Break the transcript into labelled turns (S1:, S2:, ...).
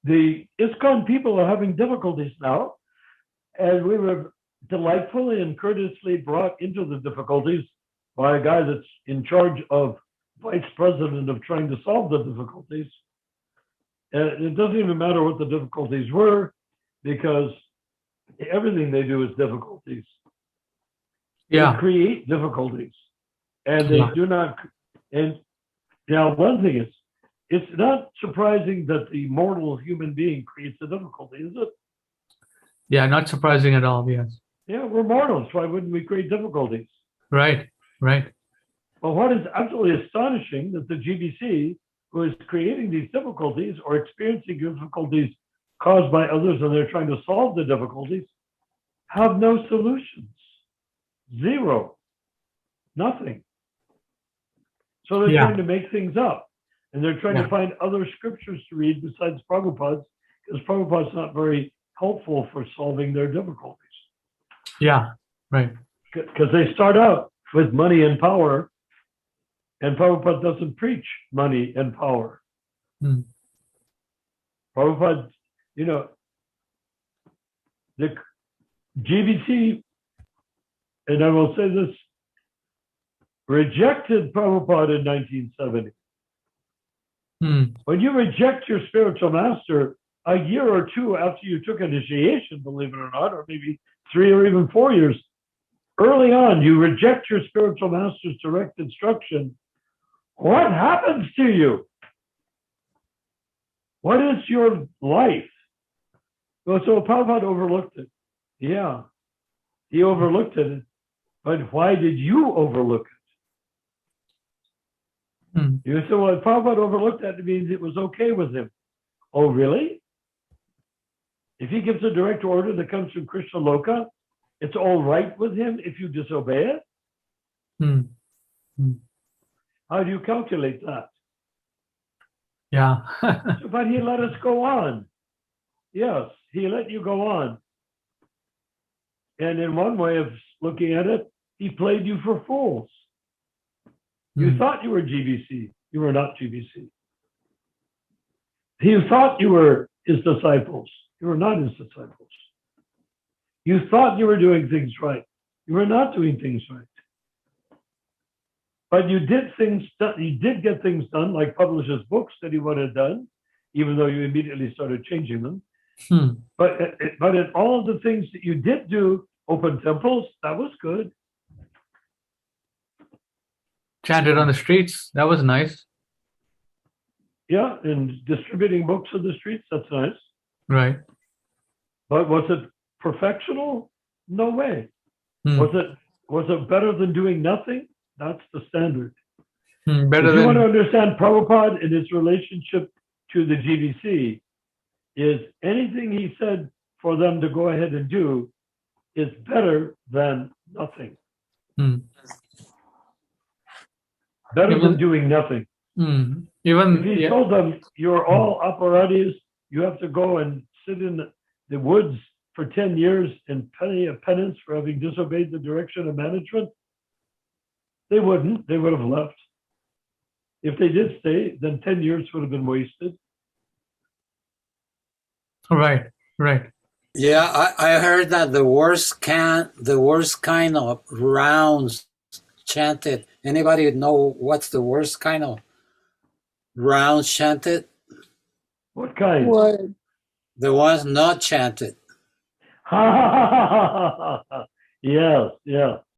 S1: the Iskcon people are having difficulties now, and we were delightfully and courteously brought into the difficulties by a guy that's in charge of vice president of trying to solve the difficulties. And it doesn't even matter what the difficulties were, because everything they do is difficulties.
S2: Yeah.
S1: They create difficulties, and they
S2: Yeah.
S1: do not. And now, one thing is, it's not surprising that the mortal human being creates a difficulty, is it?
S2: Yeah, not surprising at all. Yes.
S1: Yeah, we're mortals. Why wouldn't we create difficulties?
S2: Right. Right.
S1: But what is absolutely astonishing that the GBC, who is creating these difficulties or experiencing difficulties caused by others, and they're trying to solve the difficulties, have no solutions. Zero. Nothing. So they're
S2: Yeah.
S1: trying to make things up. And they're trying
S2: Yeah.
S1: to find other scriptures to read besides Prabhupada's, because Prabhupada's not very helpful for solving their difficulties.
S2: Yeah. Right.
S1: Because they start out with money and power, and Prabhupada doesn't preach money and power.
S2: Hmm.
S1: Prabhupada, you know, the GBC, and I will say this, rejected Prabhupada in 1970.
S2: Hmm.
S1: When you reject your spiritual master a year or two after you took initiation, believe it or not, or maybe 3 or even 4 years, early on, you reject your spiritual master's direct instruction, what happens to you? What is your life? Well, so Prabhupada overlooked it. Yeah, he overlooked it. But why did you overlook it?
S2: Hmm.
S1: You say, well, if Prabhupada overlooked that, it means it was okay with him. Oh, really? If he gives a direct order that comes from Krishna Loka, it's all right with him if you disobey it?
S2: Hmm. Hmm.
S1: How do you calculate that?
S2: Yeah.
S1: But he let us go on. Yes, he let you go on. And in one way of looking at it, he played you for fools. You
S2: Hmm.
S1: thought you were GBC. You were not GBC. You thought you were his disciples. You were not his disciples. You thought you were doing things right. You were not doing things right. But you did things. You did get things done, like publish his books that he would have done, even though you immediately started changing them.
S2: Hmm.
S1: But in all of the things that you did do, open temples, that was good.
S2: Chanted on the streets. That was nice.
S1: Yeah, and distributing books in the streets, that's nice.
S2: Right.
S1: But was it perfectional? No way.
S2: Hmm.
S1: Was it better than doing nothing? That's the standard.
S2: Hmm. Better
S1: If you want to
S2: than.
S1: understand Prabhupada and his relationship to the GBC, is anything he said for them to go ahead and do is better than nothing.
S2: Hmm.
S1: Better
S2: Even.
S1: than doing nothing.
S2: Hmm.
S1: If
S2: Even.
S1: he
S2: Yeah.
S1: told them, you're all operatis, you have to go and sit in the woods for 10 years and pay a penance for having disobeyed the direction of management, they wouldn't. They would have left. If they did stay, then 10 years would have been wasted.
S2: Right. Right.
S3: Yeah, I heard that the worst kind of rounds chanted. Anybody know what's the worst kind of rounds chanted?
S1: What kind?
S4: What?
S3: The ones not chanted.
S1: Yes, yeah.